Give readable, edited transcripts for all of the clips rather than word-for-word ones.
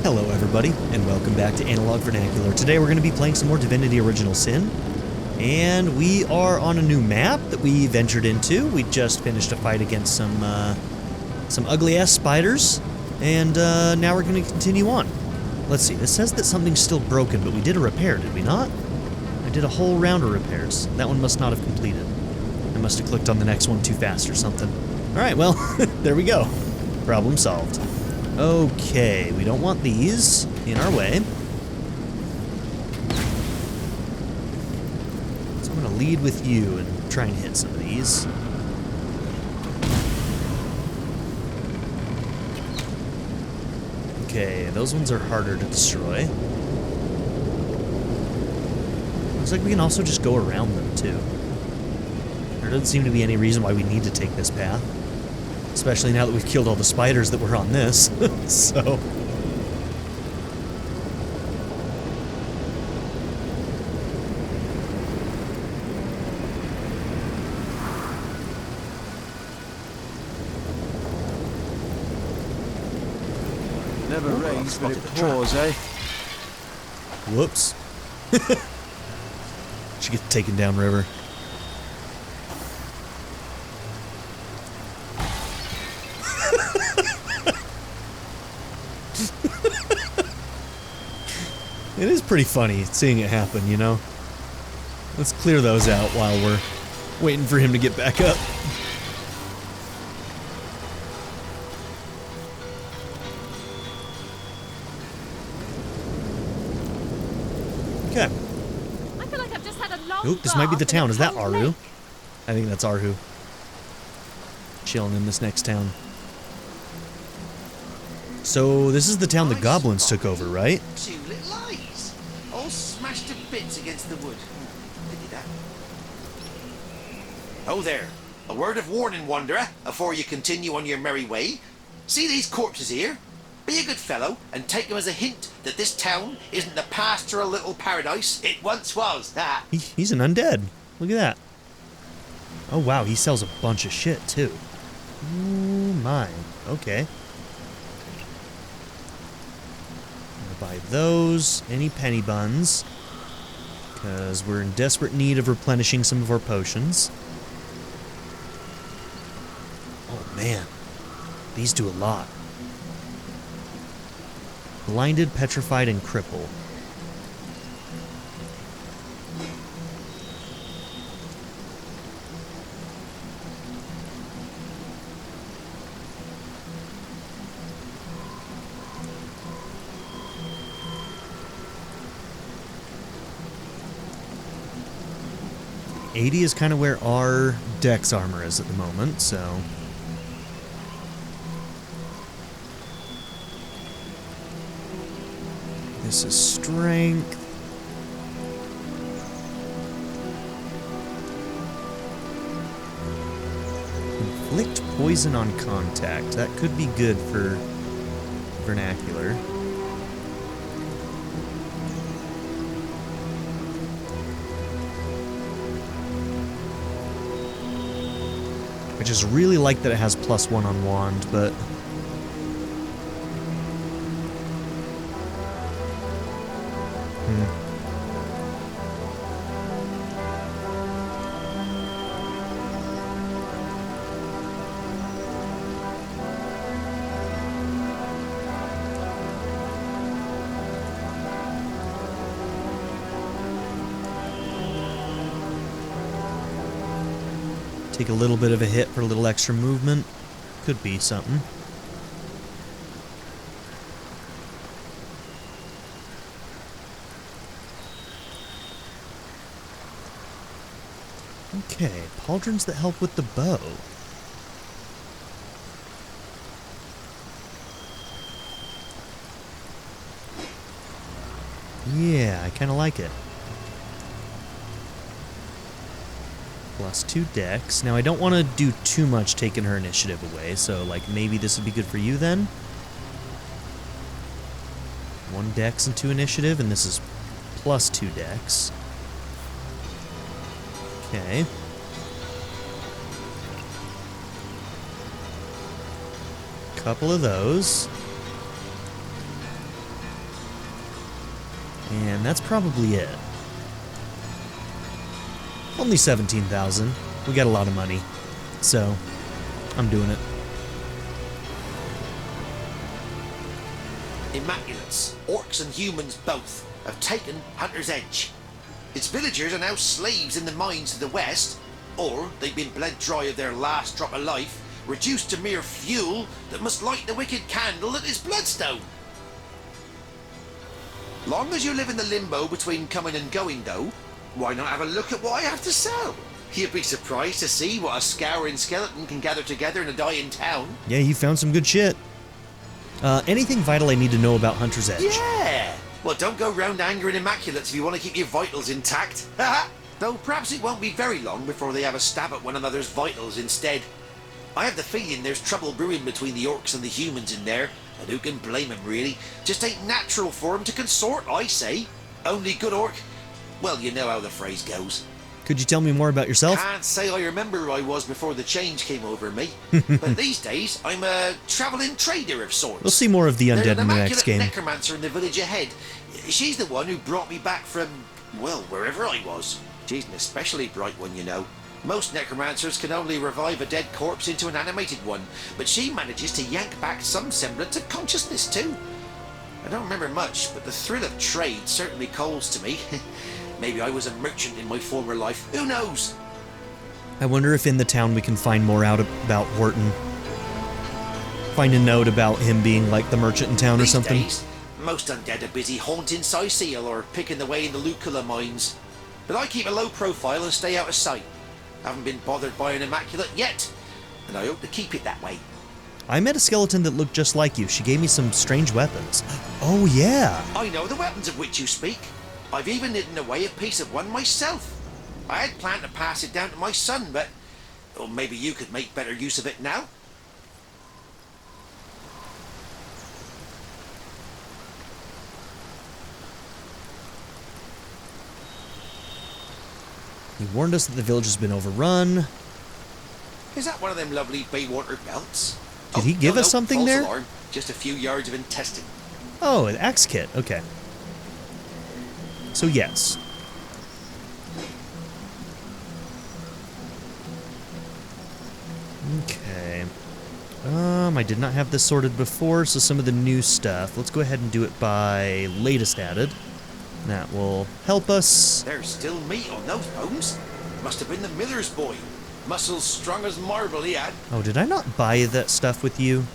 Hello everybody, and welcome back to Analog Vernacular. Today we're going to be playing some more Divinity Original Sin, and we are on a new map that we ventured into. We just finished a fight against some ugly-ass spiders, and now we're going to continue on. Let's see, this says that something's still broken, but we did a repair, did we not? I did a whole round of repairs. That one must not have completed. I must have clicked on the next one too fast or something. Alright, well, there we go. Problem solved. Okay, we don't want these in our way. So I'm going to lead with you and try and hit some of these. Okay, those ones are harder to destroy. Looks like we can also just go around them, too. There doesn't seem to be any reason why we need to take this path. Especially now that we've killed all the spiders that were on this, so... Never rains, but it pours, eh? Whoops. She gets taken down river. It is pretty funny seeing it happen, you know? Let's clear those out while we're waiting for him to get back up. Okay. I feel like I've just had a long Oop, this might be the bath in town. a Is that cold Aru? lake. I think that's Aru. Chilling in this next town. So, this is the town the goblins took over, right? Two little eyes, all smashed to bits against the wood. Pity that. Oh there, a word of warning, wanderer, afore you continue on your merry way. See these corpses here? Be a good fellow and take them as a hint that this town isn't the pastoral little paradise it once was. Ah. He's an undead. Look at that. Oh wow, he sells a bunch of shit too. Ooh, my. Okay. Buy those, any penny buns, because we're in desperate need of replenishing some of our potions. Oh man, these do a lot. Blinded, petrified, and cripple. $80 is kind of where our dex armor is at the moment, so... This is strength. Inflict poison on contact. That could be good for vernacular. I just really like that it has +1 on wand, but... Take a little bit of a hit for a little extra movement. Could be something. Okay, pauldrons that help with the bow. Yeah, I kind of like it. +2 dex. Now, I don't want to do too much taking her initiative away, so, like, maybe this would be good for you then? 1 dex and 2 initiative, and this is +2 dex. Okay. Couple of those. And that's probably it. Only 17,000. We got a lot of money. So, I'm doing it. Immaculates, orcs and humans both, have taken Hunter's Edge. Its villagers are now slaves in the mines to the west, or they've been bled dry of their last drop of life, reduced to mere fuel that must light the wicked candle that is Bloodstone. Long as you live in the limbo between coming and going, though, why not have a look at what I have to sell? You'd be surprised to see what a scouring skeleton can gather together in a dying town. Yeah, you found some good shit. Anything vital I need to know about Hunter's Edge? Yeah! Well, don't go round angering Immaculates if you want to keep your vitals intact. Though perhaps it won't be very long before they have a stab at one another's vitals instead. I have the feeling there's trouble brewing between the orcs and the humans in there, and who can blame 'em really? Just ain't natural for 'em to consort, I say. Only good orc... Well, you know how the phrase goes. Could you tell me more about yourself? Can't say I remember who I was before the change came over me. But these days, I'm a travelling trader of sorts. We'll see more of the There's undead an in the immaculate next game. necromancer in the village ahead. She's the one who brought me back from, well, wherever I was. She's an especially bright one, you know. Most necromancers can only revive a dead corpse into an animated one, but she manages to yank back some semblance of consciousness too. I don't remember much, but the thrill of trade certainly calls to me. Maybe I was a merchant in my former life. Who knows? I wonder if in the town we can find more out about Horton. Find a note about him being like the merchant in town or These something. days, most undead are busy haunting Cyseal or picking the way in the Lucula mines. But I keep a low profile and stay out of sight. Haven't been bothered by an immaculate yet, and I hope to keep it that way. I met a skeleton that looked just like you. She gave me some strange weapons. Oh, yeah. I know the weapons of which you speak. I've even hidden away a piece of one myself. I had planned to pass it down to my son, but... Or maybe you could make better use of it now? He warned us that the village has been overrun. Is that one of them lovely Baywater belts? Did he give us something false there? Alarm. Just a few yards of intestine. Oh, an axe kit. Okay. So, yes. Okay. I did not have this sorted before, so some of the new stuff. Let's go ahead and do it by latest added. That will help us. There's still meat on those bones. Must have been the miller's boy. Muscles strong as marble he had. Oh, did I not buy that stuff with you?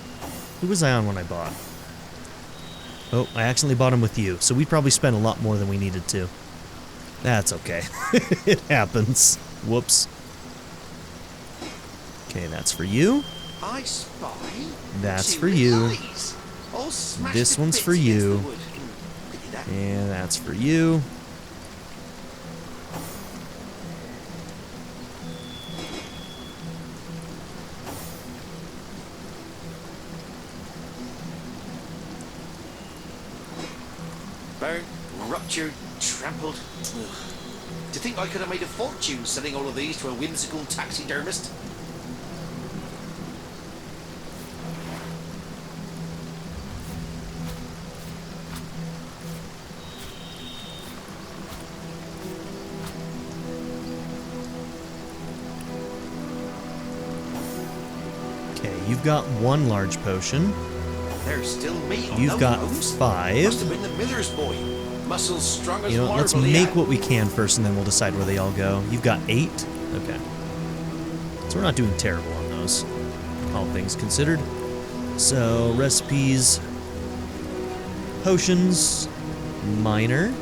Who was I on when I bought? Oh, I accidentally bought them with you, so we probably spent a lot more than we needed to. That's okay. It happens. Whoops. Okay, that's for you. I spy. That's two for you. eyes, all smashed This to one's bits for against you. the wood. Pity that. And that's for you. Burnt, ruptured, trampled. Ugh. To think I could have made a fortune selling all of these to a whimsical taxidermist. Okay, you've got one large potion. There's still meat on You've those got bones. 5. Must have been the miller's boy. Muscles strong as You know, marble. let's he make had. what we can first, and then we'll decide where they all go. You've got 8? Okay. So we're not doing terrible on those, all things considered. So, recipes, potions, minor,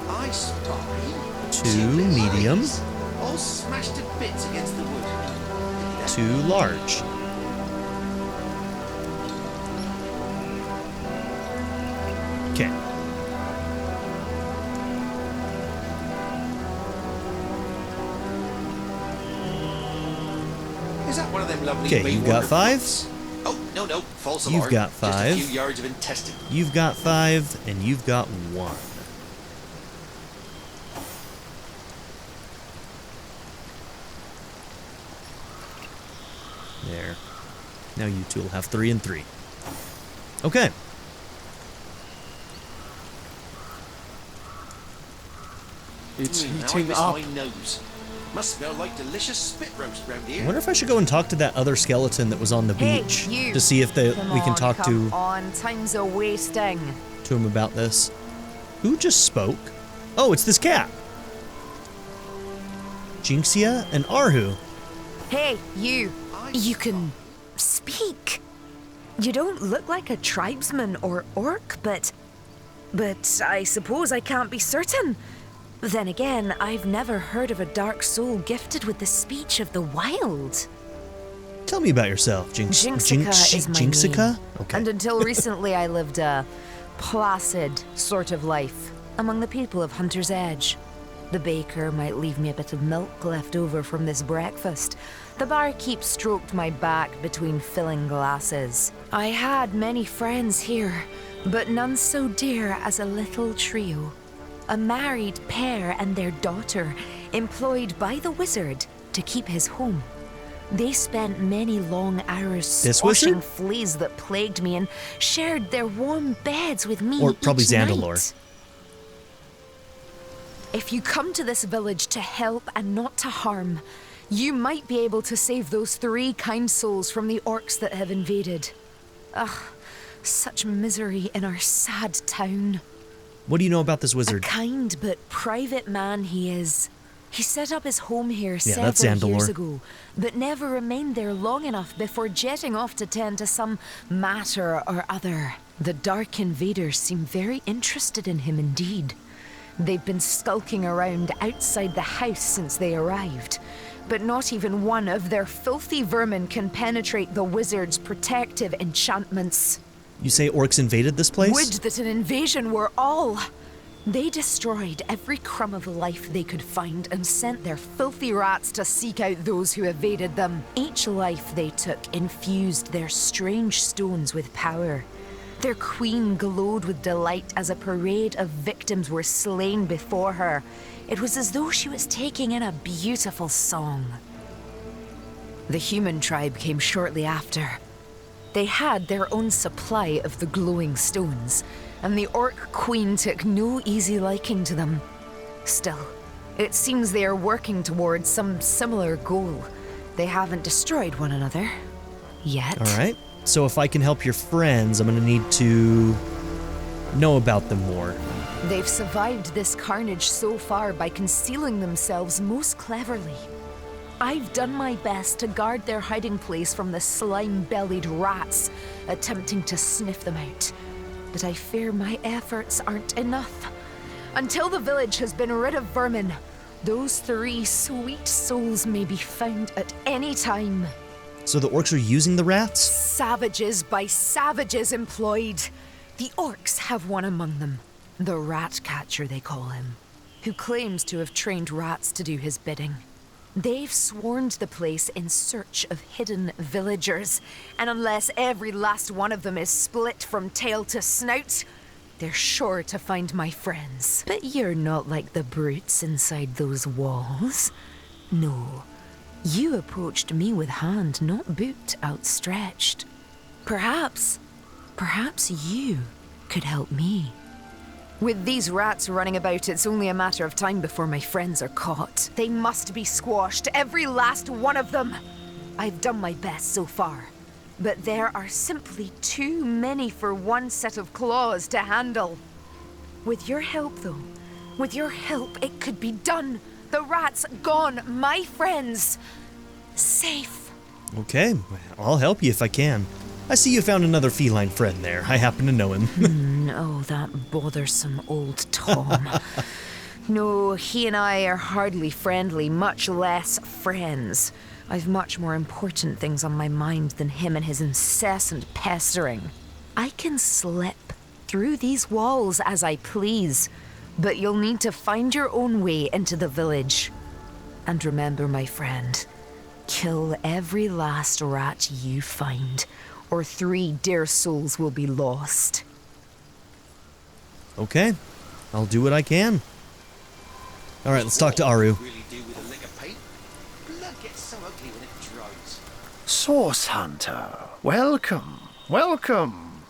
I spy. 2 medium, eyes, all smashed to bits against the wood. Pity that. 2 large. Okay. Is that one of them lovely Okay, you've got Baywater 5. belts? Oh, no, false You've alarm. got Just 5. a few yards of intestine. You've got 5, and you've got 1. There. Now you two will have 3 and 3. Okay. It's Now I heating miss up. my nose. Must smell like delicious spit roast round I here. wonder if I should go and talk to that other skeleton that was on the Hey, beach you. to see if we can talk Come on, time's a wasting. to him about this. Who just spoke? Oh, it's this cat. Jinxia and Arhu. Hey, you. You can speak. You don't look like a tribesman or orc, but I suppose I can't be certain. Then again, I've never heard of a dark soul gifted with the speech of the wild. Tell me about yourself, Jinxica is my Jinxica? name. Okay. And until recently, I lived a placid sort of life among the people of Hunter's Edge. The baker might leave me a bit of milk left over from this breakfast. The barkeep stroked my back between filling glasses. I had many friends here, but none so dear as a little trio. A married pair and their daughter, employed by the wizard to keep his home. They spent many long hours This squashing wizard? fleas that plagued me and shared their warm beds with me Or probably each Zandalore. night. If you come to this village to help and not to harm, you might be able to save those 3 kind souls from the orcs that have invaded. Ugh, such misery in our sad town. What do you know about this A wizard? kind but private man he is. He set up his home here that's several years Zandalore. ago, but never remained there long enough before jetting off to tend to some matter or other. The dark invaders seem very interested in him indeed. They've been skulking around outside the house since they arrived, but not even one of their filthy vermin can penetrate the wizard's protective enchantments. You say orcs invaded this place? Would that an invasion were all! They destroyed every crumb of life they could find and sent their filthy rats to seek out those who evaded them. Each life they took infused their strange stones with power. Their queen glowed with delight as a parade of victims were slain before her. It was as though she was taking in a beautiful song. The human tribe came shortly after. They had their own supply of the glowing stones, and the orc queen took no easy liking to them. Still, it seems they are working towards some similar goal. They haven't destroyed one another. Yet. All right. So if I can help your friends, I'm going to need to know about them more. They've survived this carnage so far by concealing themselves most cleverly. I've done my best to guard their hiding place from the slime-bellied rats attempting to sniff them out. But I fear my efforts aren't enough. Until the village has been rid of vermin, those 3 sweet souls may be found at any time. So the orcs are using the rats? Savages by savages employed. The orcs have one among them, the rat catcher they call him, who claims to have trained rats to do his bidding. They've swarmed the place in search of hidden villagers, and unless every last one of them is split from tail to snout, they're sure to find my friends. But you're not like the brutes inside those walls. No. You approached me with hand, not boot, outstretched. Perhaps you could help me. With these rats running about, it's only a matter of time before my friends are caught. They must be squashed, every last one of them. I've done my best so far, but there are simply too many for one set of claws to handle. With your help, though, with your help, it could be done. The rats gone, my friends. Safe. Okay, I'll help you if I can. I see you found another feline friend there. I happen to know him. Oh, that bothersome old Tom. No, he and I are hardly friendly, much less friends. I've much more important things on my mind than him and his incessant pestering. I can slip through these walls as I please, but you'll need to find your own way into the village. And remember, my friend, kill every last rat you find, or 3 dear souls will be lost. Okay, I'll do what I can. All right, let's talk to Aru. Really do with a lick of paint. Blood gets so ugly when it dries. Source Hunter, welcome, welcome.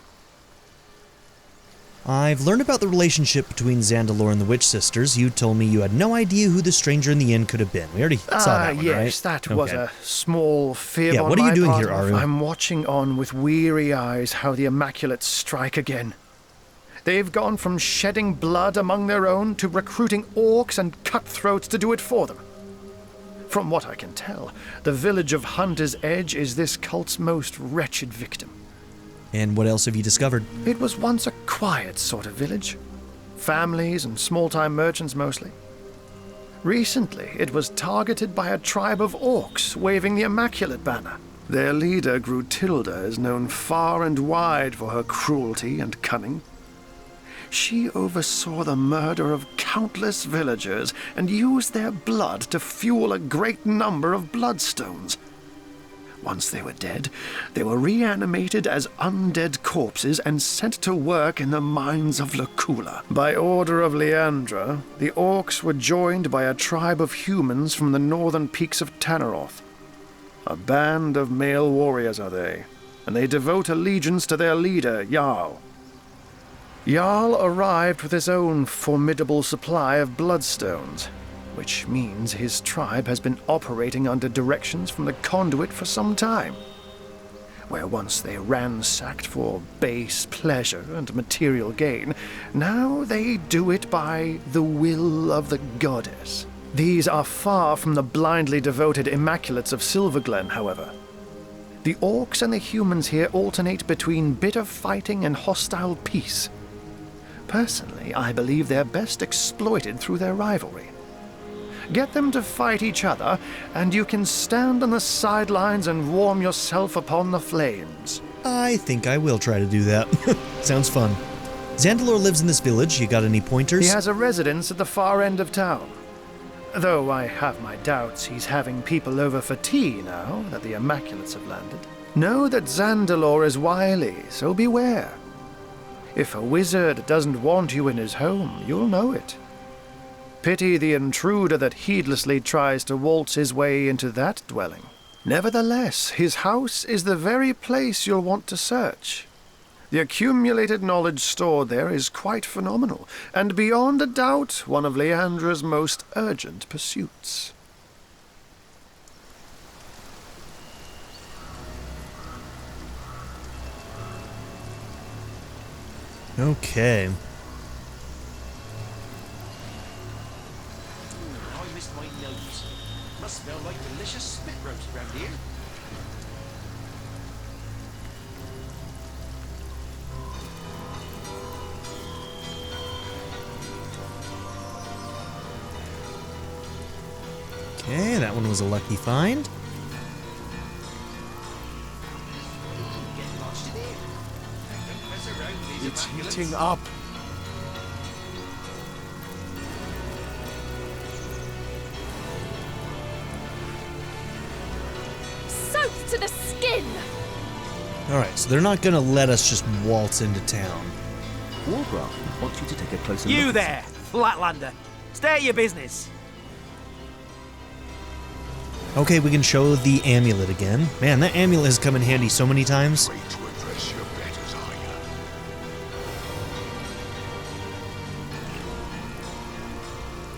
I've learned about the relationship between Zandelor and the Witch Sisters. You told me you had no idea who the stranger in the inn could have been. We already saw that one, yes, right? that was a small fib Yeah, on what are you my doing part. here, Aru? I'm watching on with weary eyes how the Immaculates strike again. They've gone from shedding blood among their own to recruiting orcs and cutthroats to do it for them. From what I can tell, the village of Hunter's Edge is this cult's most wretched victim. And what else have you discovered? It was once a quiet sort of village. Families and small-time merchants mostly. Recently, it was targeted by a tribe of orcs waving the Immaculate banner. Their leader, Grutilda, is known far and wide for her cruelty and cunning. She oversaw the murder of countless villagers and used their blood to fuel a great number of bloodstones. Once they were dead, they were reanimated as undead corpses and sent to work in the mines of Lacula. By order of Leandra, the orcs were joined by a tribe of humans from the northern peaks of Tanneroth. A band of male warriors are they, and they devote allegiance to their leader, Jarl. Jarl arrived with his own formidable supply of bloodstones, which means his tribe has been operating under directions from the conduit for some time. Where once they ransacked for base pleasure and material gain, now they do it by the will of the goddess. These are far from the blindly devoted Immaculates of Silverglen, however. The orcs and the humans here alternate between bitter fighting and hostile peace. Personally, I believe they're best exploited through their rivalry. Get them to fight each other, and you can stand on the sidelines and warm yourself upon the flames. I think I will try to do that. Sounds fun. Zandelor lives in this village. You got any pointers? He has a residence at the far end of town. Though I have my doubts he's having people over for tea now that the Immaculates have landed. Know that Zandelor is wily, so beware. If a wizard doesn't want you in his home, you'll know it. Pity the intruder that heedlessly tries to waltz his way into that dwelling. Nevertheless, his house is the very place you'll want to search. The accumulated knowledge stored there is quite phenomenal, and beyond a doubt, one of Leandra's most urgent pursuits. Okay. I missed my nose. Must smell like delicious spit roast around here. Okay, that one was a lucky find. Get lodged in here. Don't mess around with these It's Immaculates. heating up. Soaked to the skin! Alright, so they're not gonna let us just waltz into town. Wargraf wants you to take a closer look. You there, Flatlander. Stay at your business. Okay, we can show the amulet again. Man, that amulet has come in handy so many times. Ready to address your betters, are you?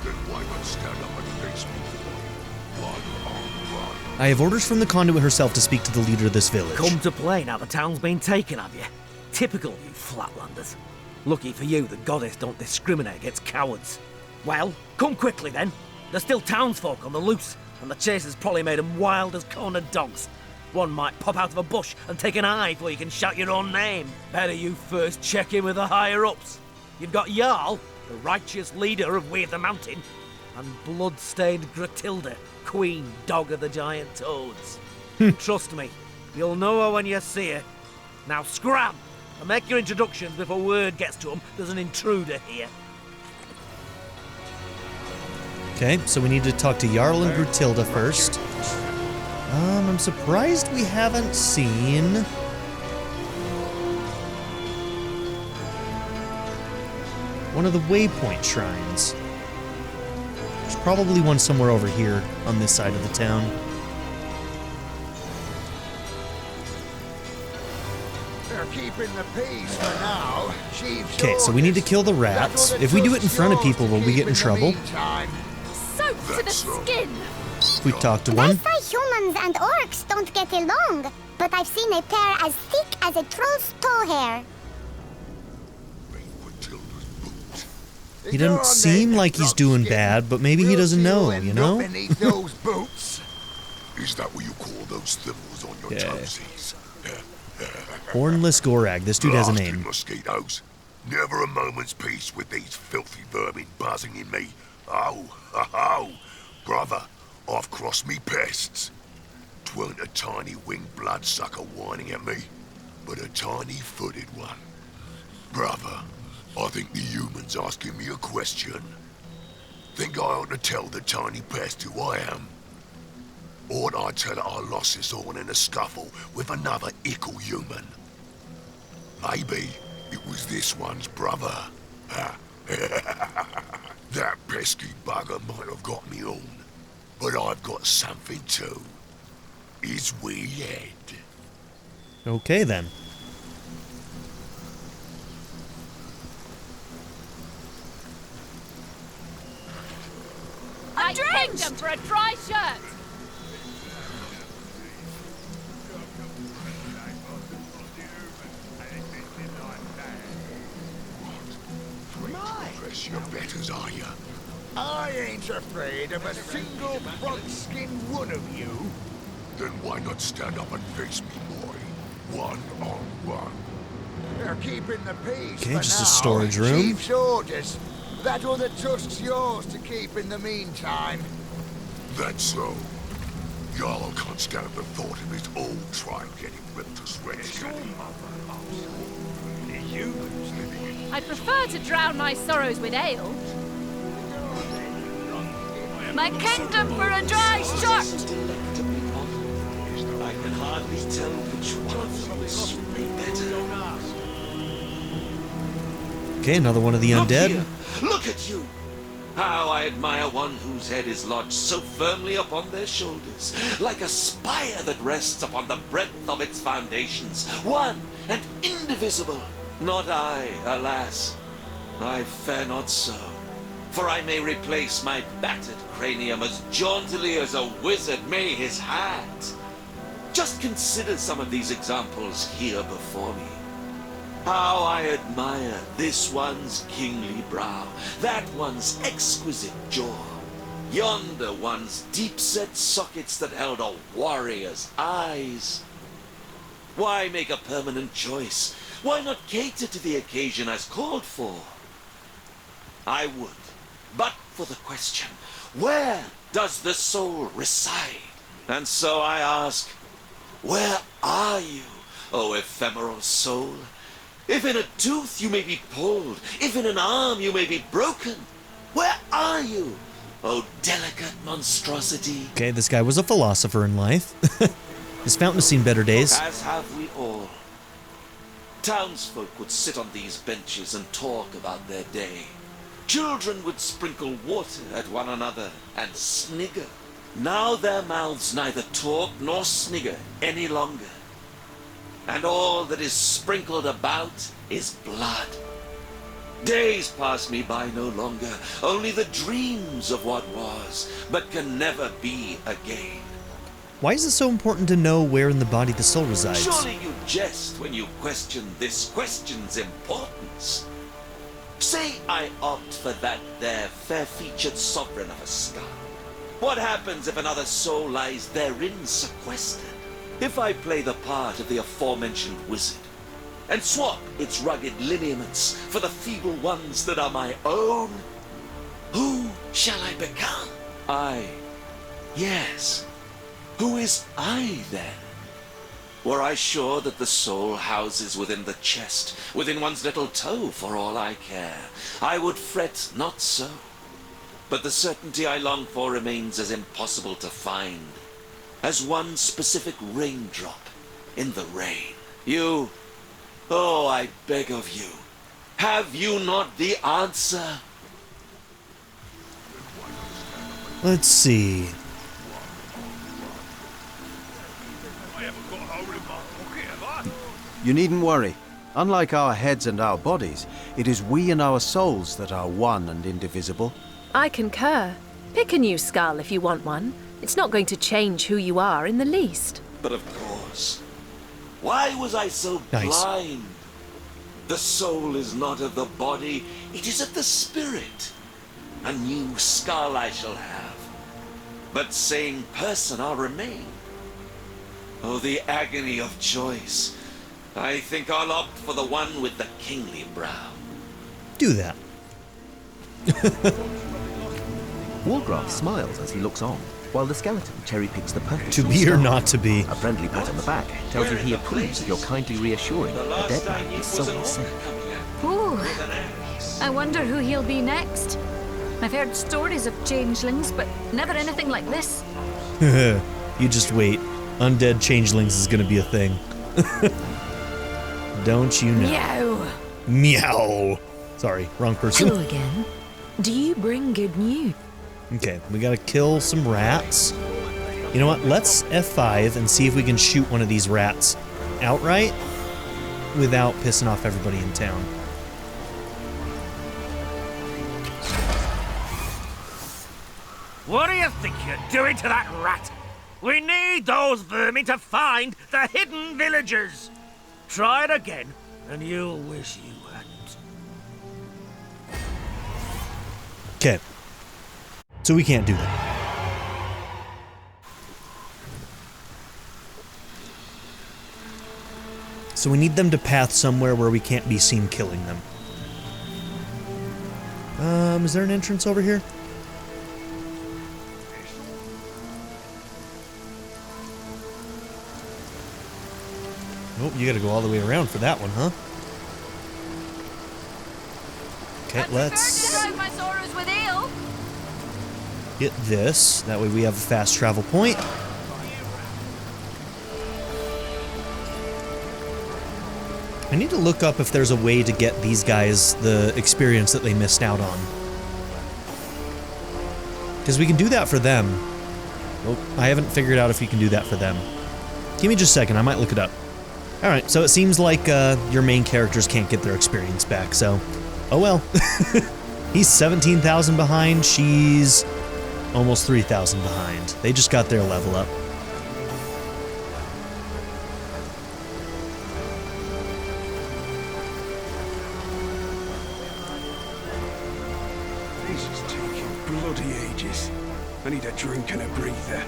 Then why not stand up and face me? One on one. I have orders from the conduit herself to speak to the leader of this village. Come to play now the town's been taken, have you? Typical of you Flatlanders. Lucky for you, the goddess don't discriminate against cowards. Well, come quickly then. There's still townsfolk on the loose, and the chase has probably made them wild as cornered dogs. One might pop out of a bush and take an eye before you can shout your own name. Better you first check in with the higher-ups. You've got Jarl, the righteous leader of Weird the Mountain, and blood-stained Gratilda, queen dog of the giant toads. Trust me, you'll know her when you see her. Now scram, and make your introductions before word gets to them there's an intruder here. Okay, so we need to talk to Jarl and Grutilda first. I'm surprised we haven't seen... one of the waypoint shrines. There's probably one somewhere over here on this side of the town. keeping the peace for now. Okay, so we need to kill the rats. If we do it in front of people, will we get in trouble? Soaked to the skin! If we talk to They one? say humans and orcs don't get along, but I've seen a pair as thick as a troll's toe hair. He doesn't seem like he's doing bad, but maybe he doesn't know, you know? those boots. Is that what you call those thimbles on your toesies? Hornless Gorag. This dude has a Blasted name. mosquitoes. Never a moment's peace with these filthy vermin buzzing in me. Oh, brother, I've crossed me pests. 'Tweren't a tiny winged bloodsucker whining at me, but a tiny-footed one. Brother, I think the human's asking me a question. Think I ought to tell the tiny pest who I am? Or ought I tell her I lost this horn in a scuffle with another ickle human? Maybe it was this one's brother. That pesky bugger might have got me on, but I've got something too. His wee head. Okay, then. I pegged them for a dry shirt! Press your betters, are you? I ain't afraid of a single front-skinned one of you. Then why not stand up and face me, boy? One-on-one. They're keeping the peace Okay, for just a now. storage room. Chief's orders. That other tusk's yours to keep in the meantime. That's so. Y'all can't stand the thought of his old tribe getting ripped to shreds, can he? The humans living in I prefer to drown my sorrows with ale. My kingdom for a dry shirt! I can hardly tell which one of them is suit me better. Okay, another one of the undead. Look here. Look at you! How I admire one whose head is lodged so firmly upon their shoulders, like a spire that rests upon the breadth of its foundations, one and indivisible. Not I, alas. I fare not so, for I may replace my battered cranium as jauntily as a wizard may his hat. Just consider some of these examples here before me. How I admire this one's kingly brow, that one's exquisite jaw, yonder one's deep-set sockets that held a warrior's eyes. Why make a permanent choice? Why not cater to the occasion as called for? I would, but for the question, where does the soul reside? And so I ask, where are you, O ephemeral soul? If in a tooth you may be pulled, if in an arm you may be broken, where are you, O delicate monstrosity? Okay, this guy was a philosopher in life. His fountain has seen better days. As have we all. Townsfolk would sit on these benches and talk about their day. Children would sprinkle water at one another and snigger. Now their mouths neither talk nor snigger any longer. And all that is sprinkled about is blood. Days pass me by no longer, only the dreams of what was, but can never be again. Why is it so important to know where in the body the soul resides? Surely you jest when you question this question's importance. Say I opt for that there fair-featured sovereign of a skull. What happens if another soul lies therein sequestered? If I play the part of the aforementioned wizard, and swap its rugged lineaments for the feeble ones that are my own, who shall I become? Yes. Who is I, then? Were I sure that the soul houses within the chest, within one's little toe, for all I care, I would fret not so. But the certainty I long for remains as impossible to find as one specific raindrop in the rain. You, oh, I beg of you, have you not the answer? Let's see. You needn't worry. Unlike our heads and our bodies, it is we and our souls that are one and indivisible. I concur. Pick a new skull if you want one. It's not going to change who you are in the least. But of course, why was I so blind? The soul is not of the body, it is of the spirit. A new skull I shall have, but same person I'll remain. Oh, the agony of choice. I think I'll opt for the one with the kingly brow. Do that. Wargraf smiles as he looks on, while the skeleton cherry-picks the perfect To be or not to be. A friendly pat on the back tells you he approves of your kindly reassuring a dead man is solely safe. Ooh, I wonder who he'll be next. I've heard stories of changelings, but never anything like this. You just wait. Undead changelings is gonna be a thing. Don't you know? Meow. Meow. Sorry, wrong person. Hello again. Do you bring good news? Okay, we gotta kill some rats. You know what? Let's F5 and see if we can shoot one of these rats outright without pissing off everybody in town. What do you think you're doing to that rat? We need those vermin to find the hidden villagers. Try it again, and you'll wish you hadn't. Okay. So we can't do that. So we need them to path somewhere where we can't be seen killing them. Is there an entrance over here? Nope, you gotta go all the way around for that one, huh? Okay, let's My sorrows with ale. get this. That way we have a fast travel point. I need to look up if there's a way to get these guys the experience that they missed out on. Because we can do that for them. Well, I haven't figured out if you can do that for them. Give me just a second, I might look it up. Alright, so it seems like your main characters can't get their experience back, so... Oh well. He's 17,000 behind, she's almost 3,000 behind. They just got their level up. This is taking bloody ages. I need a drink and a breather.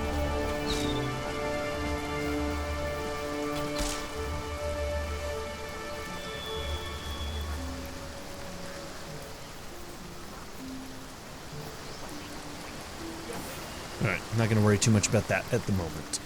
Alright, I'm not going to worry too much about that at the moment.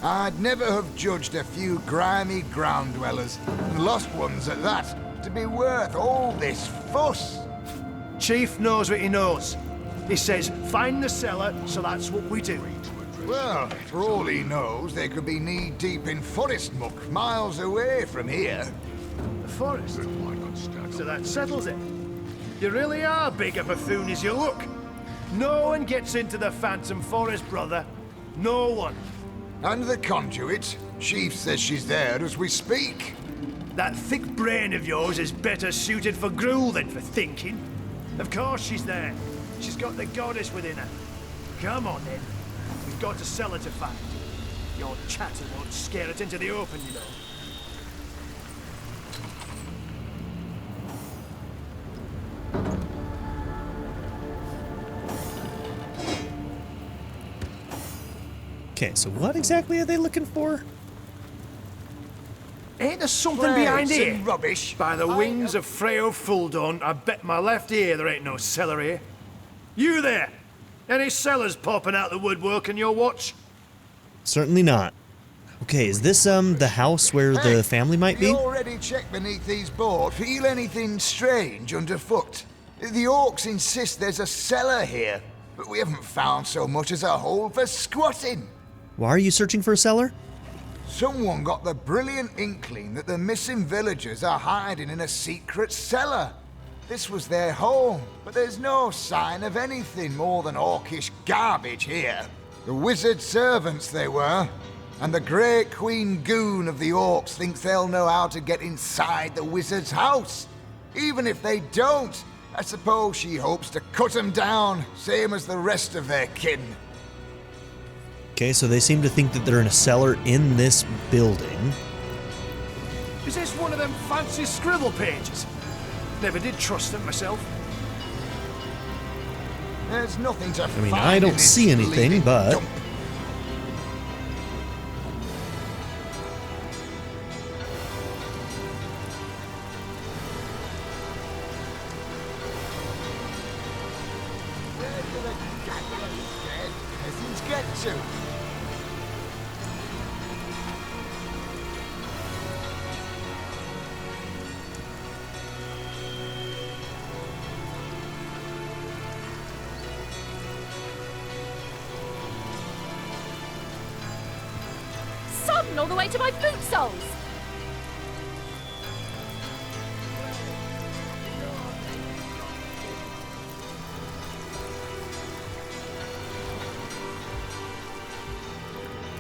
I'd never have judged a few grimy ground dwellers, and lost ones at that, to be worth all this fuss. Chief knows what he knows. He says, find the cellar, so that's what we do. Well, for all he knows, they could be knee-deep in forest muck miles away from here. The forest? So that settles it. You really are big a buffoon as you look. No one gets into the Phantom Forest, brother. No one. And the conduit? Chief says she's there as we speak. That thick brain of yours is better suited for gruel than for thinking. Of course she's there. She's got the goddess within her. Come on, then. We've got a cellar to find. Your chatter won't scare it into the open, you know. Okay, so what exactly are they looking for? Ain't there something behind Brains here? and rubbish. By the wings of Freyo Fuldon, I bet my left ear there ain't no cellar here. You there! Any cellars popping out the woodwork in your watch? Certainly not. Okay, is this, the house where the family might be? You already checked beneath these boards. Feel anything strange underfoot? The orcs insist there's a cellar here, but we haven't found so much as a hole for squatting. Why are you searching for a cellar? Someone got the brilliant inkling that the missing villagers are hiding in a secret cellar. This was their home, but there's no sign of anything more than orcish garbage here. The wizard servants they were, and the great queen goon of the orcs thinks they'll know how to get inside the wizard's house. Even if they don't, I suppose she hopes to cut them down, same as the rest of their kin. Okay, so they seem to think that they're in a cellar in this building. Is this one of them fancy scribble pages? Never did trust them myself. There's nothing to I mean, find I in don't this see anything, bleeding but... dump. Where do the goddamn dead peasants get to? Sodden all the way to my boot soles!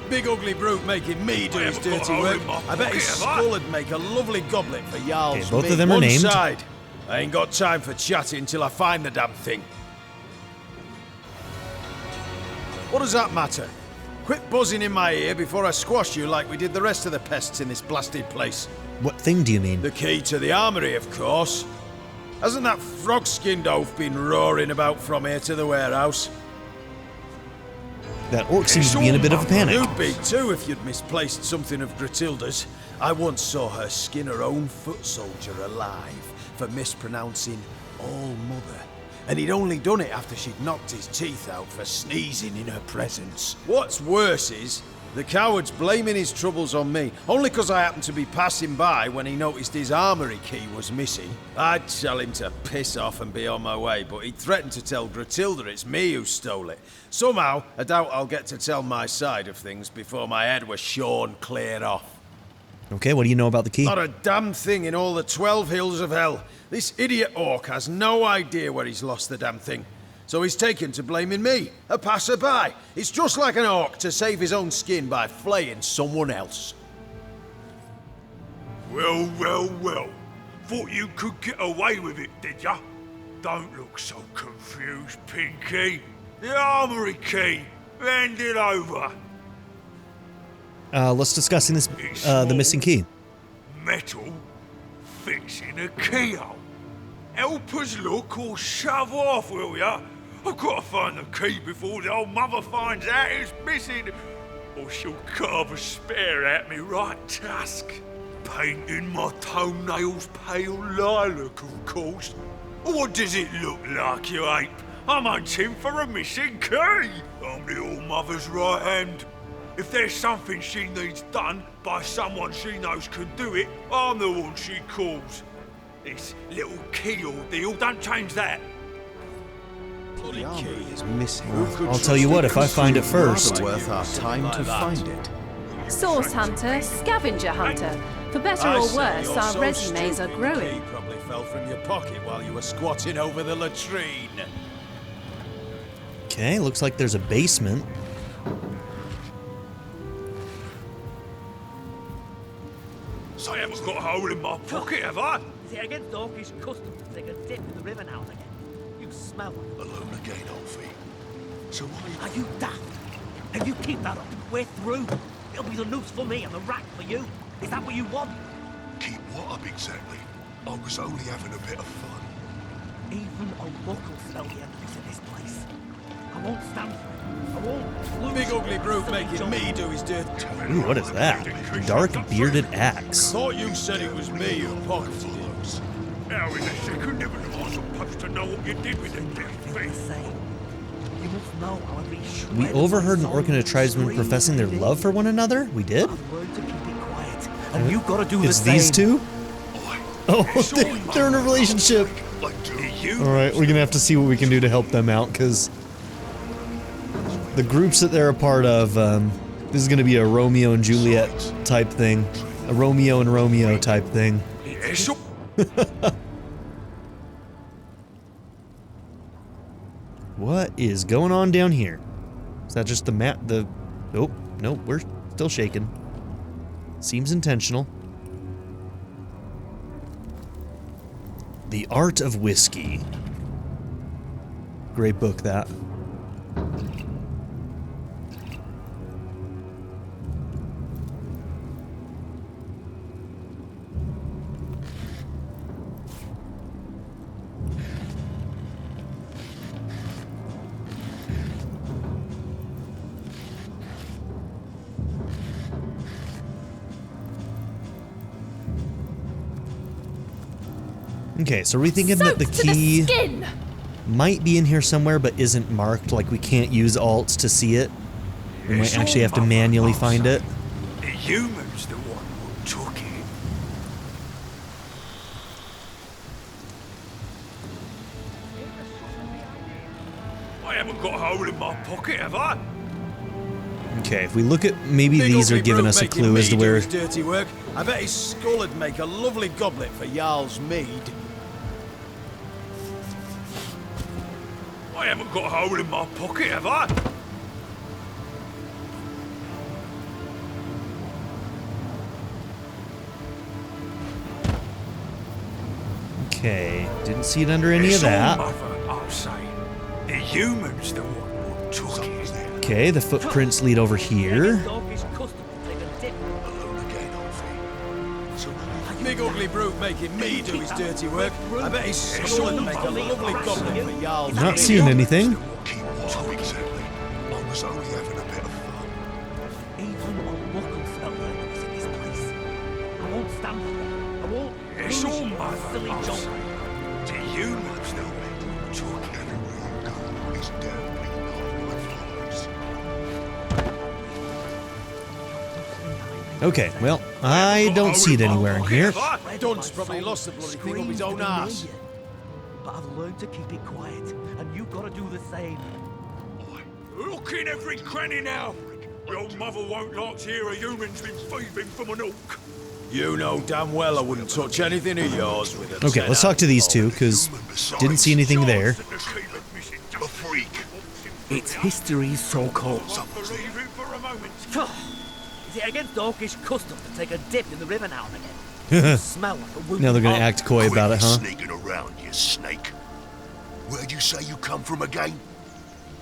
Big ugly brute making me do his dirty work. I bet his skull would make a lovely goblet for Jarl's Okay, both meat. of them are One named. side. I ain't got time for chatting till I find the damn thing. What does that matter? Quit buzzing in my ear before I squash you like we did the rest of the pests in this blasted place. What thing do you mean? The key to the armory, of course. Hasn't that frog-skinned oaf been roaring about from here to the warehouse? That orc seems to be in a bit of a panic. You'd be too if you'd misplaced something of Gratilda's. I once saw her skin her own foot soldier alive for mispronouncing All-Mother. And he'd only done it after she'd knocked his teeth out for sneezing in her presence. What's worse is, the coward's blaming his troubles on me, only 'cause I happened to be passing by when he noticed his armory key was missing. I'd tell him to piss off and be on my way, but he threatened to tell Gratilda it's me who stole it. Somehow, I doubt I'll get to tell my side of things before my head was shorn clear off. Okay, what do you know about the key? Not a damn thing in all the 12 hills of hell. This idiot orc has no idea where he's lost the damn thing. So he's taken to blaming me, a passerby. It's just like an orc to save his own skin by flaying someone else. Well, well, well. Thought you could get away with it, did ya? Don't look so confused, Pinky. The armory key. Hand it over. Let's discuss this, the missing key. Metal fits in a keyhole. Help us look or shove off, will ya? I've got to find the key before the old mother finds out it's missing, or she'll carve a spear at me right tusk. Painting my toenails pale lilac, of course. What does it look like, you ape? I'm hunting for a missing key. I'm the old mother's right hand. If there's something she needs done by someone she knows can do it, I'm the one she calls. This little key ordeal, don't change that. The armory is missing. I'll tell you what, if I find it first... worth our time to find it. Source hunter, scavenger hunter. For better or worse, our resumes are growing. Key probably fell from your pocket while you were squatting over the latrine. Okay, looks like there's a basement. So I haven't got a hole in my pocket, have I? Is it against orcish custom to take a dip in the river now and again? You smell like... Alone again, Alfie. So why... Are you daft? If you keep that up, we're through. It'll be the noose for me and the rack for you. Is that what you want? Keep what up exactly? I was only having a bit of fun. Even a local smell the enemies in this place. I won't stand for it. I won't lose. Big ugly brute making me do his dirt. Ooh, what is that? Dark bearded axe. Thought you said it was me who pocketed it. How in the second heaven am I supposed to know what you did with it, damn thing? You must know how every shred We overheard an orc and a tribesman professing their love for one another? We did? And you gotta do the It's same. these two? Oh, they're in a relationship. Alright, we're gonna have to see what we can do to help them out, because the groups that they're a part of This is gonna be a Romeo and Juliet type thing. A Romeo and Romeo type thing. What is going on down here? Is that just the map? Oh, no, we're still shaking. Seems intentional. The Art of Whiskey. Great book, that. Okay, so we're thinking that the key might be in here somewhere, but isn't marked. Like, we can't use alts to see it. We might actually have to manually find it. The human's the one who took it. I haven't got a hole in my pocket, have I? Okay, if we look at, maybe these are giving us a clue as to where. Dirty work. I bet his skull would make a lovely goblet for Jarl's mead. I haven't got a hole in my pocket, have I? Okay, didn't see it under any of that. I'll say. The human's the one who took it. Okay, the footprints lead over here. Big ugly brute making me do his dirty work. I bet his skull would make a lovely goblet for Jarl's. Not seeing anything. Keep what exactly. I was only having a bit of fun. Even a local spellbinder was in this place. I won't stand for it. I won't. It's all you my silly fault. joke. To humans, the way who took everywhere you go is doubly not what follows. Okay, well, I don't see it anywhere in here. Dunce probably lost the bloody thing up his own ass. But I've learned to keep it quiet, and you've got to do the same. Look in every cranny now. Your mother won't like to hear a human's been thieving from an orc. You know damn well I wouldn't touch anything of yours with a Okay, let's talk to these two, because didn't see anything there. A freak. It's history's so-called. Believe it for a moment. Is it against orcish custom to take a dip in the river now and again? You smell like a wounded Now they're gonna hog. act coy about it, huh? Sneaking around, you snake. Where'd you say you come from again?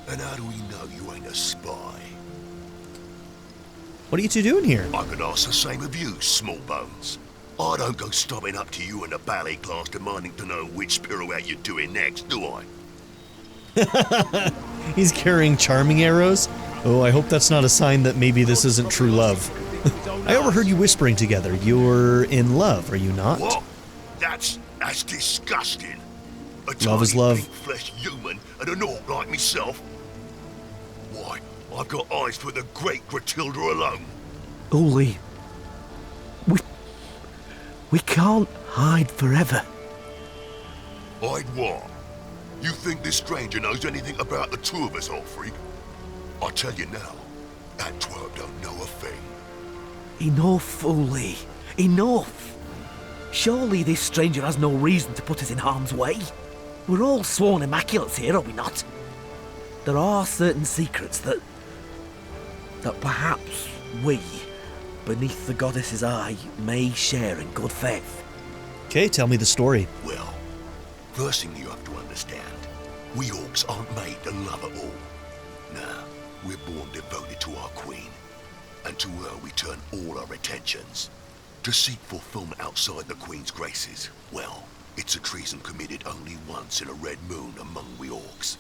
And how do we know you ain't a spy? What are you two doing here? I could ask the same of you, small bones. I don't go stopping up to you in a ballet class demanding to know which pirouette you're doing next, do I? He's carrying charming arrows. Oh, I hope that's not a sign that maybe this isn't true love. I overheard you whispering together. You're in love, are you not? What? That's disgusting. A Love is love. pink-fleshed human and an orc like myself. Why, I've got eyes for the great Gratilda alone. Uli, we can't hide forever. Hide what? You think this stranger knows anything about the two of us, old freak? I tell you now, that twerp don't know a thing. Enough, Uli. Enough. Surely this stranger has no reason to put us in harm's way. We're all sworn immaculates here, are we not? There are certain secrets that perhaps we, beneath the goddess's eye, may share in good faith. Okay, tell me the story. Well, first thing you have to understand, we orcs aren't made to love at all. Nah, we're born devoted to our queen, and to her we turn all our attentions. To seek fulfillment outside the queen's graces, well, it's a treason committed only once in a red moon among we orcs.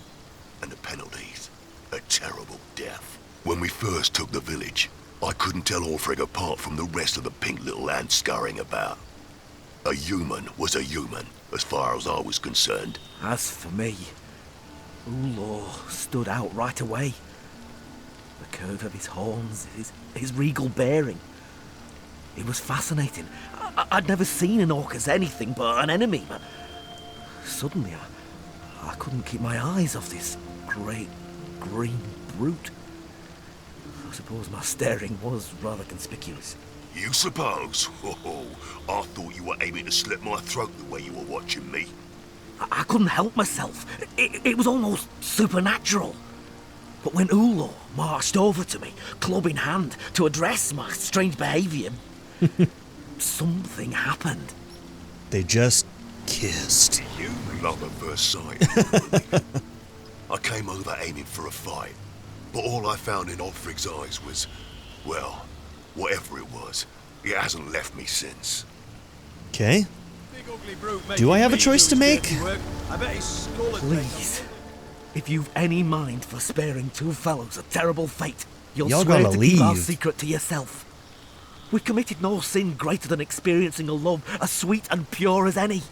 And the penalties, a terrible death. When we first took the village, I couldn't tell Orfreg apart from the rest of the pink little land scurrying about. A human was a human, as far as I was concerned. As for me, Ulor stood out right away. The curve of his horns, his regal bearing. It was fascinating. I'd never seen an orc as anything but an enemy, but suddenly I couldn't keep my eyes off this great green brute. suppose my staring was rather conspicuous. You suppose? Oh, I thought you were aiming to slit my throat the way you were watching me. I couldn't help myself. It was almost supernatural. But when Ulor marched over to me, club in hand, to address my strange behaviour, something happened. They just kissed. You love at first sight. I came over aiming for a fight, but all I found in Ulfric's eyes was, well, whatever it was. It hasn't left me since. Okay. Do I have a choice to make? Please, if you've any mind for sparing two fellows a terrible fate, you'll Y'all swear gotta to keep our leave. secret to yourself. We committed no sin greater than experiencing a love as sweet and pure as any.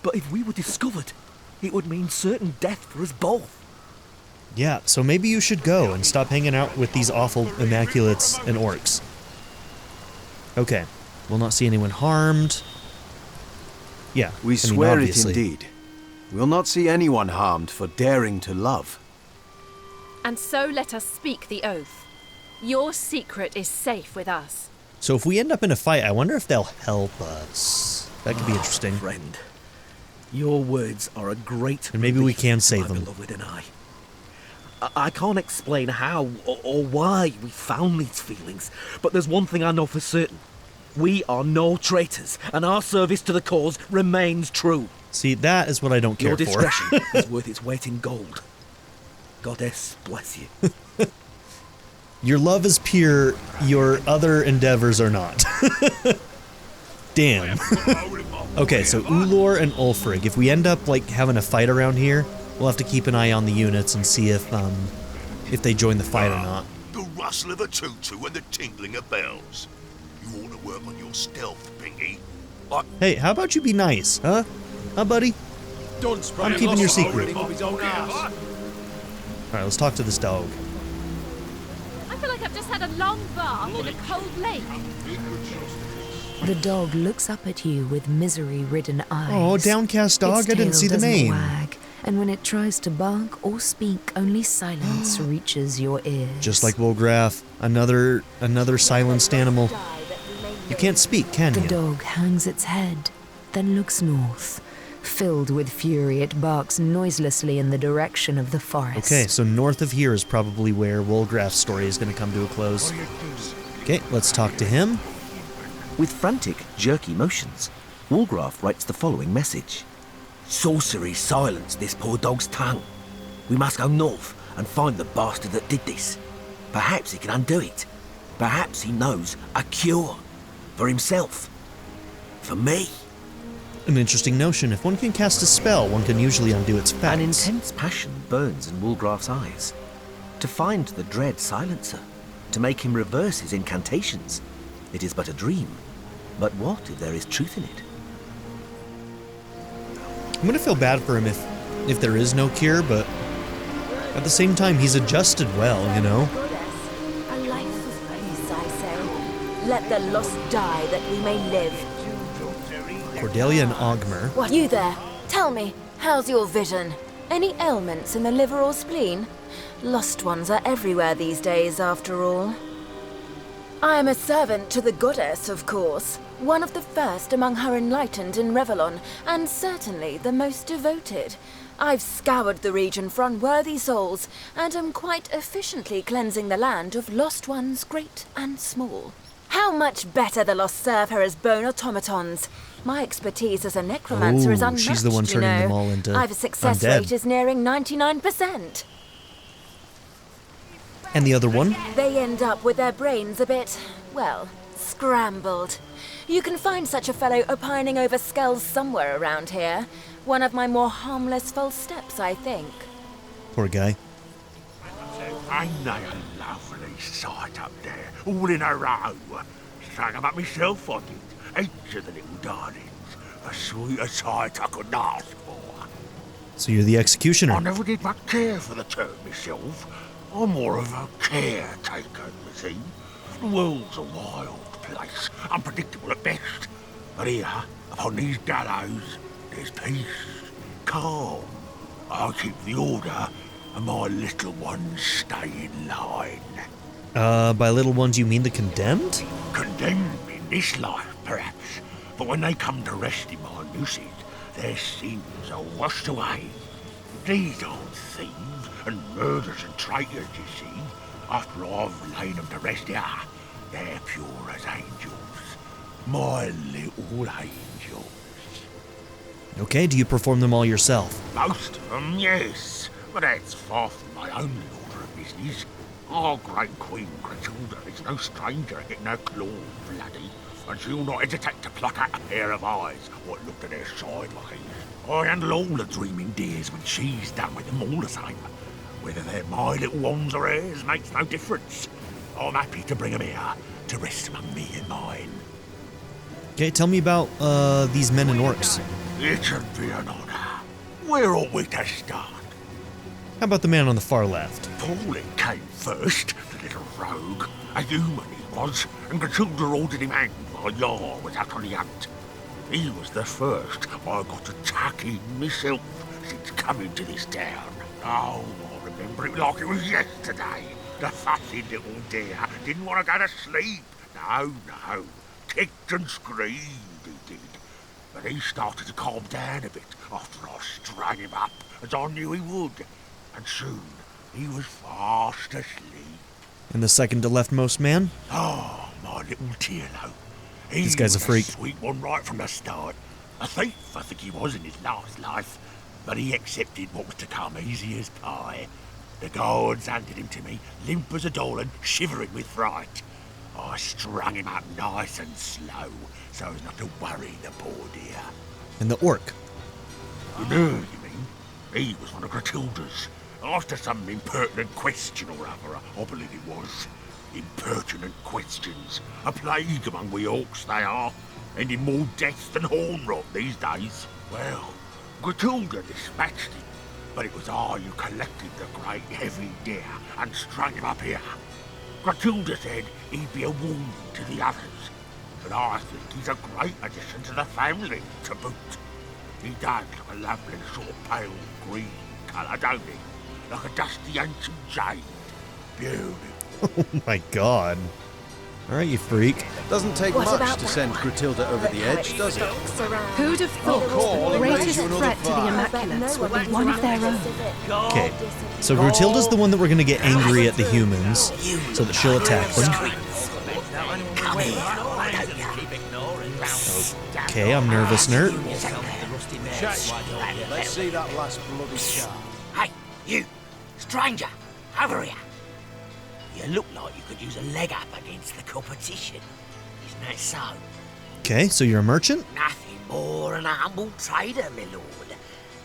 But if we were discovered, it would mean certain death for us both. Yeah, so maybe you should go and stop hanging out with these awful Immaculates and orcs. Okay. We'll not see anyone harmed. Yeah, We I mean, swear it obviously. indeed. We'll not see anyone harmed for daring to love. And so let us speak the oath. Your secret is safe with us. So if we end up in a fight, I wonder if they'll help us. That could be interesting. Friend, your words are a great And maybe we relief can to save my them. beloved and I can't explain how or why we found these feelings, but there's one thing I know for certain. We are no traitors, and our service to the cause remains true. See, that is what I don't care Your for. discretion is worth its weight in gold. Goddess bless you. Your love is pure, your other endeavors are not. Damn. Okay, so Ulor and Ulfric. If we end up, like, having a fight around here, we'll have to keep an eye on the units and see if they join the fight or not. The rustle of a tutu and the tingling of bells. You ought to work on your stealth, Pinky. Hey, how about you be nice, huh? Huh, buddy? I'm keeping your secret. Alright, let's talk to this dog. I feel like I've just had a long bath in a cold lake. The dog looks up at you with misery-ridden eyes. Oh, downcast dog, Its I didn't tail see the doesn't name. Wag, and when it tries to bark or speak, only silence reaches your ears. Just like Wolgraff, another silenced animal. You can't speak, can The you? dog hangs its head, then looks north. Filled with fury, it barks noiselessly in the direction of the forest. Okay, so north of here is probably where Wolgraff's story is going to come to a close. Okay, let's talk to him. With frantic, jerky motions, Wolgraff writes the following message. Sorcery silenced this poor dog's tongue. We must go north and find the bastard that did this. Perhaps he can undo it. Perhaps he knows a cure. For himself. For me. An interesting notion. If one can cast a spell, one can usually undo its effects. An intense passion burns in Wolgraff's eyes. To find the dread silencer, to make him reverse his incantations. It is but a dream. But what if there is truth in it? I'm going to feel bad for him if there is no cure, but at the same time, he's adjusted well, you know? A life of peace, I say. Let the lost die that we may live. Cordelia and Ogmer. What, you there? Tell me, how's your vision? Any ailments in the liver or spleen? Lost ones are everywhere these days, after all. I am a servant to the goddess, of course. One of the first among her enlightened in Rivellon, and certainly the most devoted. I've scoured the region for unworthy souls, and am quite efficiently cleansing the land of lost ones great and small. How much better the lost serve her as bone automatons. My expertise as a necromancer is Ooh, unmatched, she's the one turning you know. them all into I've a success undead. rate is nearing 99%. And the other one? They end up with their brains a bit, well, scrambled. You can find such a fellow opining over skulls somewhere around here. One of my more harmless false steps, I think. Poor guy. Ain't they a lovely sight up there, all in a row? Sang 'em up myself, I did. Each of the little darlings. A sweeter sight I couldn't ask for. So you're the executioner. I never did much care for the term myself. I'm more of a caretaker, you see. The world's a wild place, unpredictable at best. But here, upon these gallows, there's peace, calm. I keep the order, and my little ones stay in line. By little ones you mean the condemned? Condemned in this life, perhaps, but when they come to rest in my lucid, their sins are washed away. These aren't thieves and murderers and traitors, you see. After I've laid them to rest here, they're pure as angels. My little angels. Okay, do you perform them all yourself? Most of them, yes. But that's far from my only order of business. Our great Queen Grachilda is no stranger at getting her claws bloody, and she'll not hesitate to pluck out a pair of eyes what looked at her sideways. I handle all the dreaming dears when she's done with them all the same. Whether they're my little ones or hers makes no difference. I'm happy to bring them here to rest among me and mine. Okay, tell me about these men and orcs. It should be an honor. Where ought we to start? How about the man on the far left? Paulie came first, the little rogue. A human he was, and Grachilda ordered him hanged while Yar was out on the hunt. He was the first I got to tuck in myself since coming to this town. Oh, I remember it like it was yesterday. The fussy little dear didn't want to go to sleep. No, no. Kicked and screamed, he did. But he started to calm down a bit after I strung him up, as I knew he would. And soon he was fast asleep. And the second to leftmost man? Oh, my little Tierlo. This guy's a freak. A sweet one right from the start. A thief, I think he was in his last life. But he accepted what was to come easy as pie. The guards handed him to me, limp as a doll and shivering with fright. I strung him up nice and slow, so as not to worry the poor dear. And the orc? You know, you mean? He was one of Grachilda's. After some impertinent question or other, I believe it was. Impertinent questions. A plague among we orcs, they are. Ending more deaths than horn rot these days. Well, Grachilda dispatched him, but it was I who collected the great heavy deer and strung him up here. Grachilda said he'd be a warning to the others, but I think he's a great addition to the family, to boot. He does look a lovely sort of pale green colour, don't he? Like a dusty ancient jade. Beautiful. Oh my god. Alright, you freak. Doesn't take What much about to that send one? Grachilda over the edge, does it? Who'd have thought call the and raise greatest you another threat to the fire. Immaculates would be one of their own? Okay, so Grachilda's the one that we're gonna get angry at the humans, so that she'll attack them. Okay, I'm nervous, nerd. Let's see that last bloody scar. Hey, you! Stranger! Over here! You look like you could use a leg up against the competition. Isn't that so? Okay, so you're a merchant? Nothing more than a humble trader, my lord.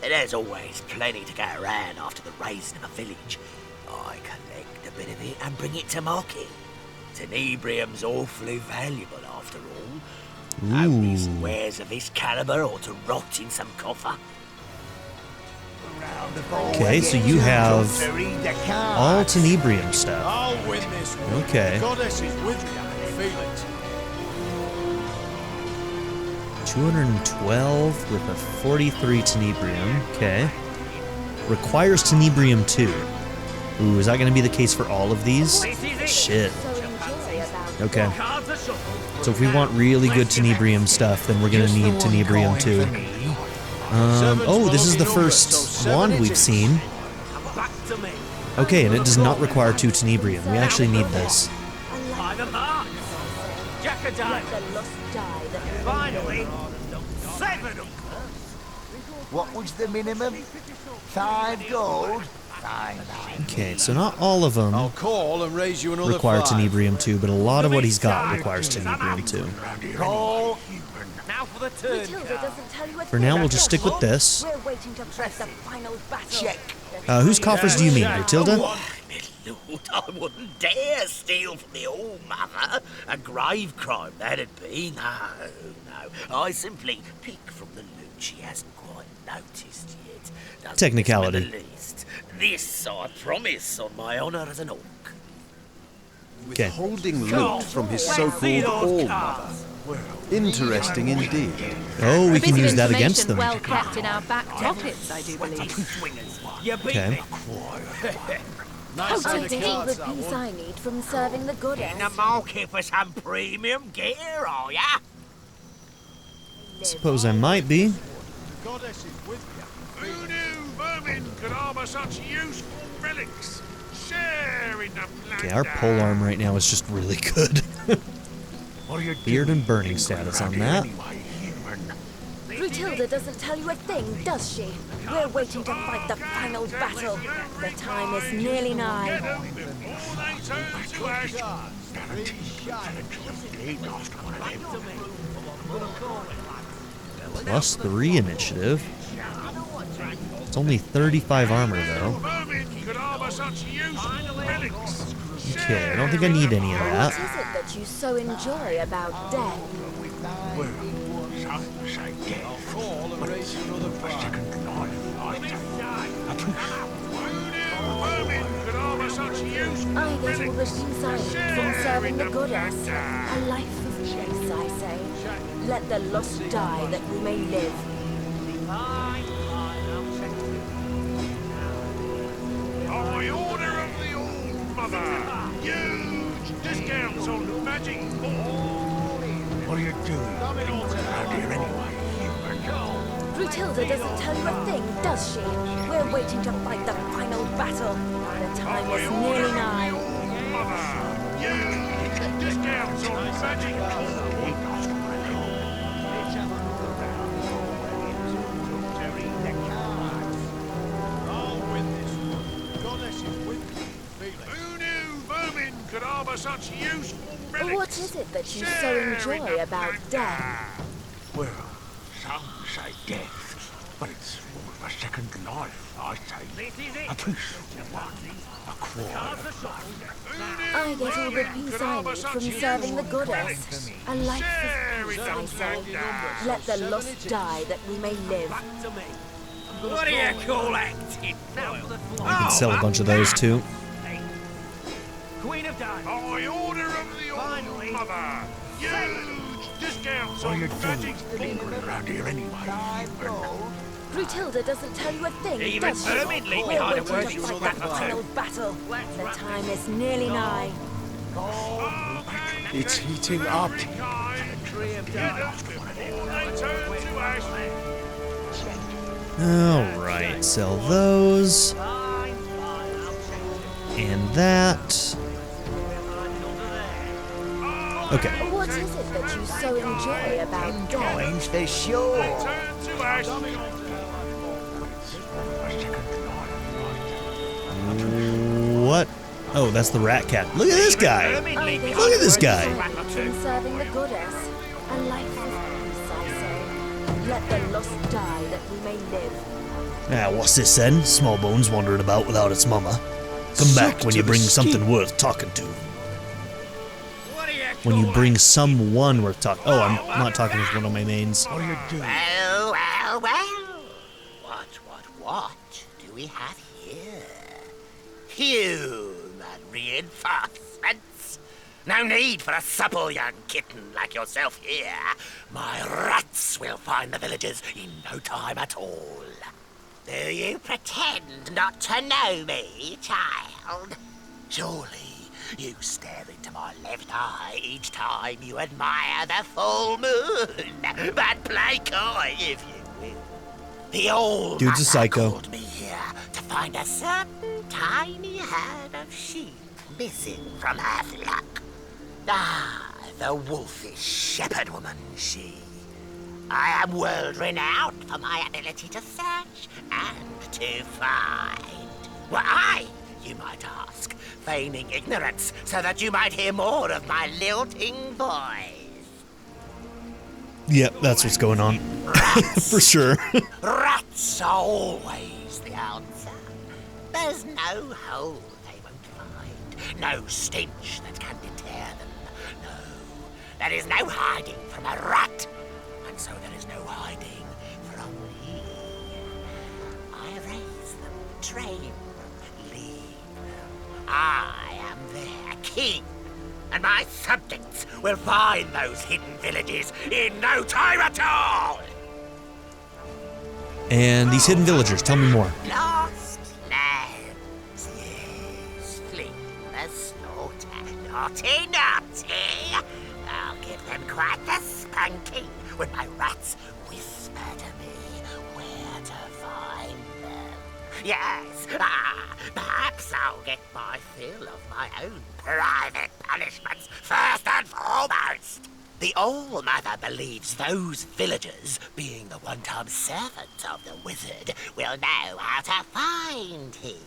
There's always plenty to go around after the raising of a village. I collect a bit of it and bring it to market. Tenebrium's awfully valuable after all. Only some wares of this caliber ought to rot in some coffer. Okay, so you have all Tenebrium stuff. I'll win this one. Okay. Goddess is with me, I can feel it. 212 with a 43 Tenebrium. Okay. Requires Tenebrium 2. Ooh, is that going to be the case for all of these? Shit. Okay. So if we want really good Tenebrium stuff, then we're going to need Tenebrium 2. Oh, this is the first wand we've seen. Okay, and it does not require 2 Tenebrium. We actually need this. Finally, 7 of them. What was the minimum? 5 gold? Fine. Okay, so not all of them I'll call and raise you another require 5. Tenebrium 2, but a lot of what he's got requires Tenebrium 2. Call. Now for the turn. For now, we'll just stick with this. We're waiting to press the final battle. Check. Whose coffers do you mean, Grachilda? Why, my lord, I wouldn't dare steal from the All-Mother. A grave crime, that'd be. No, no. I simply pick from the loot she hasn't quite noticed yet. Doesn't Technicality. miss me the least. This I promise on my honour as an orc. Okay. Withholding loot from his so-called All-Mother. Interesting indeed. Oh, we A bit can of use that against them. well kept in our back pockets, I do believe. Okay. I get all the peace I need from serving the goddess. In the market for some premium gear, are ya? Suppose I might be. Goddess is with you. Who knew vermin could harbour such useful relics? Share in the Okay, our polearm right now is just really good. Beard and burning status on that. Brutilda doesn't tell you a thing, does she? We're waiting to fight the final battle. The time is nearly nigh. +3 initiative. It's only 35 armor though. Okay, I don't think I need any of What is that. it that you so enjoy about death? I get all the peace I need from serving the goddess. A life of peace, I say. Let the lost die that we may live. By order of the Old Mother, huge discounts on magic. What are you doing? Around here anyway, Brutilda doesn't tell you a thing, does she? We're waiting to fight the final battle. The time is nearly nigh. Mother, huge discounts on magic. Who knew vermin could harbour such useful relics? What is it that you so enjoy about death? Well, some say death, but it's a second life, I say. A peaceful one, a quiet one. I get all the peace I need from serving the goddess. A life of peace, I say. Let the lost die that we may live. What do you call acting? I can sell a bunch of those too. Queen of Diamonds. By order of the Old Mother, huge discounts on magic. Around here anyway. Brutilda doesn't tell you a thing, Even does she? vermin leave We're behind a waiting word to you fight saw that that final battle. The time is nearly nigh. It's heating up. Alright, sell those. And that. Okay. What is it that you so enjoy about death? For sure. What? Oh, that's the rat cat. Look at this guy. Look at this guy. From serving the goddess. A life of peace, I say. Let the lost die that we may live. Ah, what's this then? Small bones wandering about without its mama. Come back when you bring something worth talking to. When you bring someone worth talking. Oh, I'm not talking with one of my mains. What are you doing? Well, well, well. What do we have here? Human reinforcements. No need for a supple young kitten like yourself here. My rats will find the villagers in no time at all. Do you pretend not to know me, child? Surely you stare into my left eye each time you admire the full moon. But play coy if you will. The old Dude's a psycho. called me here to find a certain tiny herd of sheep missing from her flock. Ah, the wolfish shepherd woman, she. I am world renowned for my ability to search and to find. Why, you might ask, feigning ignorance so that you might hear more of my lilting voice. Yep, that's what's going on. For sure. Rats are always the answer. There's no hole they won't find, no stench that can deter them. No, there is no hiding from a rat, and so there is no hiding from me. I raise them, train them, lead them. I am their king, and my subjects will find those hidden villages in no time at all. And these hidden villagers, tell me more. Lost lands, yes. Naughty, naughty. I'll give them quite the spanking when my rats whisper to me where to find them. Yes, perhaps I'll get my fill of my own private punishments first and foremost. The All-Mother believes those villagers, being the one-time servants of the wizard, will know how to find him.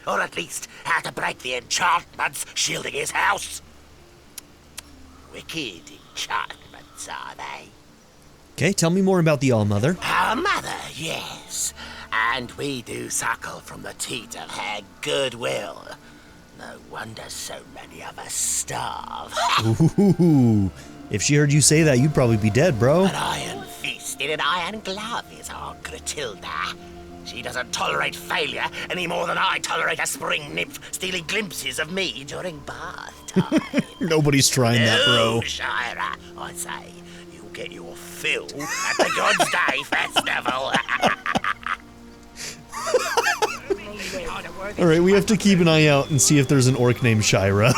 Or at least how to break the enchantments shielding his house. Wicked enchantments, are they? Okay, tell me more about the All-Mother. Our mother, yes. And we do suckle from the teat of her goodwill. No wonder so many of us starve. Ooh, if she heard you say that, you'd probably be dead, bro. An iron fist in an iron glove is our Gratilda. She doesn't tolerate failure any more than I tolerate a spring nymph stealing glimpses of me during bath time. Nobody's trying that, bro. No, Shira, I say, you'll get your fill at the God's Day Festival. Alright, we have to keep an eye out and see if there's an orc named Shira.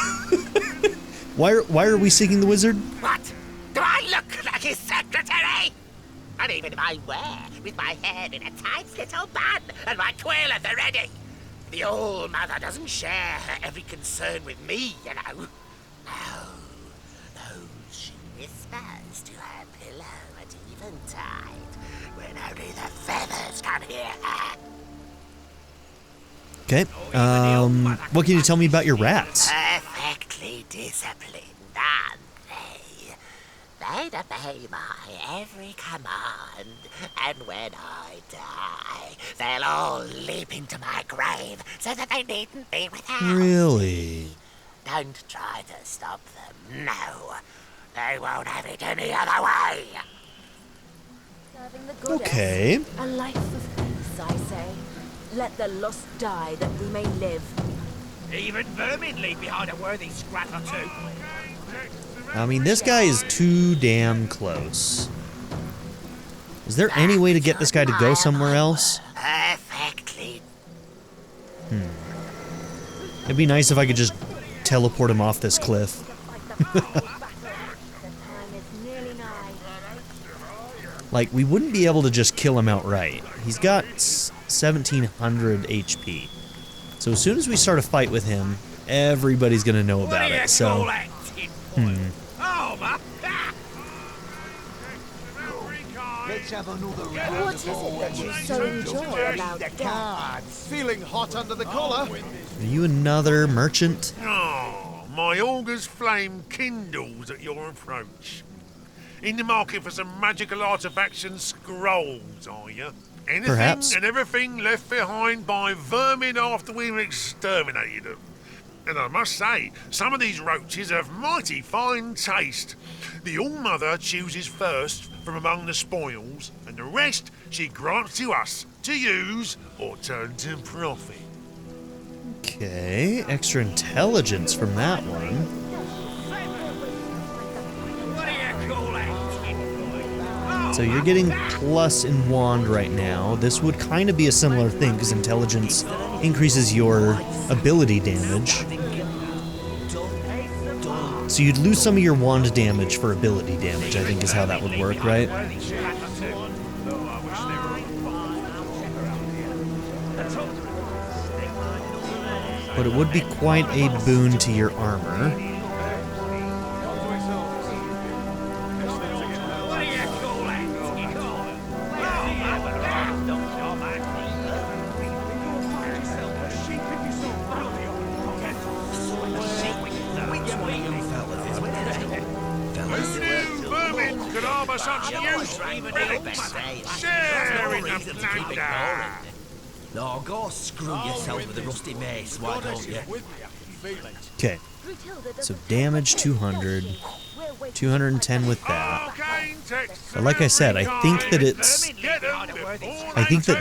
Why are we seeking the wizard? What? Do I look like his secretary? Not even if I wear, with my head in a tight little bun and my quill at the ready. The All-Mother doesn't share her every concern with me, you know. No, those she whispers to her pillow at eventide, when only the feathers can hear her. Okay, what can you tell me about your rats? Perfectly disciplined, aren't they? They'd obey my every command, and when I die, they'll all leap into my grave so that they needn't be without Really? me. Don't try to stop them, no. They won't have it any other way. Serving the goddess. Okay. A life of peace, I say. Let the lost die that we may live. Even vermin leave behind a worthy scrap or two. I mean, this guy is too damn close. Is there any way to get this guy to go somewhere else? Perfectly. It'd be nice if I could just teleport him off this cliff. Like, we wouldn't be able to just kill him outright. He's got 1700 HP. So as soon as we start a fight with him, everybody's gonna know about it, so... Let's have another What is it that you so enjoy about death? Feeling hot under the collar? Are you another merchant? Oh, my auger's flame kindles at your approach. In the market for some magical artifacts and scrolls, are you? Anything Perhaps. and everything left behind by vermin after we've exterminated them. And I must say, some of these roaches have mighty fine taste. The All-Mother chooses first from among the spoils, and the rest she grants to us to use or turn to profit. Okay, extra intelligence from that one. So you're getting plus in wand right now. This would kind of be a similar thing because intelligence increases your ability damage. So you'd lose some of your wand damage for ability damage, I think is how that would work, right? But it would be quite a boon to your armor. No, go screw yourself with the rusty mace, why don't you? Okay, so damage 200, 210 with that. But like I said, I think that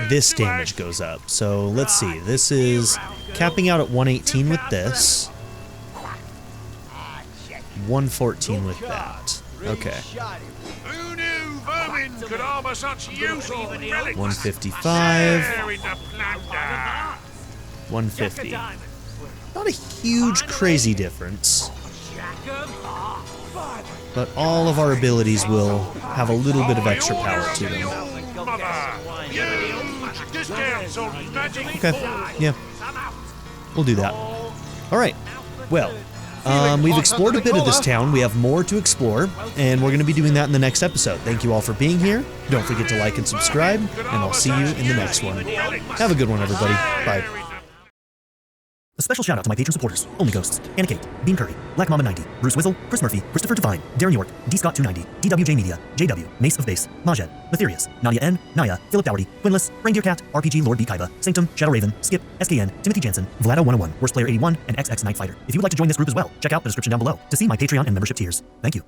this damage goes up. So let's see, this is capping out at 118 with this, 114 with that. Okay. 155, 150. Not a huge crazy difference. But all of our abilities will have a little bit of extra power to them. Okay, yeah. We'll do that. Alright, well, we've explored a bit of this town. We have more to explore, and we're going to be doing that in the next episode. Thank you all for being here. Don't forget to like and subscribe, and I'll see you in the next one. Have a good one, everybody. Bye. A special shout out to my patron supporters: Only Ghosts, Anna Kate, Bean Curry, Black Mama 90, Bruce Wizzle, Chris Murphy, Christopher Devine, Darren York, D Scott 290, DWJ Media, JW, Mace of Base, Majed, Matherius, Nadia N, Naya, Philip Dougherty, Quinless, Reindeer Cat, RPG Lord B Kaiba, Sanctum, Shadow Raven, Skip, SKN, Timothy Jansen, Vlado 101, Worst Player 81, and XX Night Fighter. If you would like to join this group as well, check out the description down below to see my Patreon and membership tiers. Thank you.